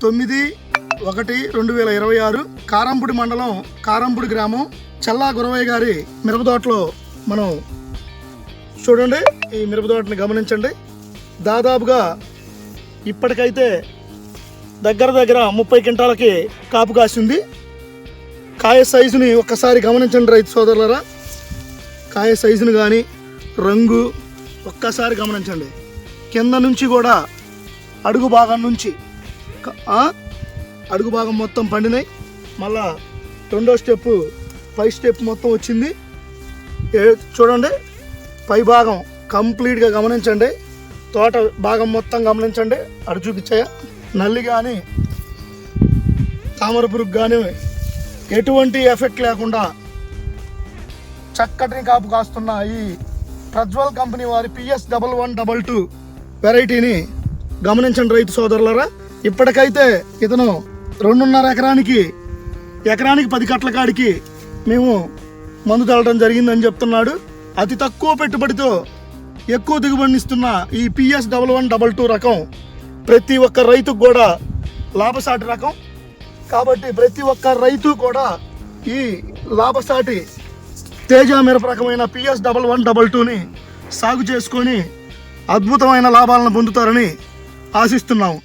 9/1/2026 కారంపూడి మండలం కారంపూడి గ్రామం చల్లా గురవయ్య గారి మిరపతోటలో మనం చూడండి. ఈ మిరపతోటని గమనించండి. దాదాపుగా ఇప్పటికైతే దగ్గర 30 క్వింటాలకి కాపు కాసింది. కాయ సైజుని ఒక్కసారి గమనించండి రైతు సోదరులరా. కాయ సైజుని కానీ రంగు ఒక్కసారి గమనించండి. కింద నుంచి కూడా అడుగు భాగం నుంచి అడుగు భాగం మొత్తం పండినాయి. మళ్ళా రెండో స్టెప్ పై స్టెప్ మొత్తం వచ్చింది. చూడండి, పై భాగం కంప్లీట్గా గమనించండి. తోట భాగం మొత్తం గమనించండి. అడు చూపించాయా, నల్లి కానీ తామర పురుగు కానీ ఎటువంటి ఎఫెక్ట్ లేకుండా చక్కటి కాపు కాస్తున్న ఈ ప్రజ్వల్ కంపెనీ వారి PS1122 వెరైటీని గమనించండి రైతు సోదరులరా. ఇప్పటికైతే ఇతను 2.5 ఎకరానికి 10 కట్ల కాడికి మేము మందు చల్లడం జరిగిందని చెప్తున్నాడు. అతి తక్కువ పెట్టుబడితో ఎక్కువ దిగుబడినిస్తున్న ఈ PS1122 రకం ప్రతి ఒక్క రైతుకు కూడా లాభసాటి రకం. కాబట్టి ప్రతి ఒక్క రైతు కూడా ఈ లాభసాటి తేజ మిరప రకమైన PS1122ని సాగు చేసుకొని అద్భుతమైన లాభాలను పొందుతారని ఆశిస్తున్నాము.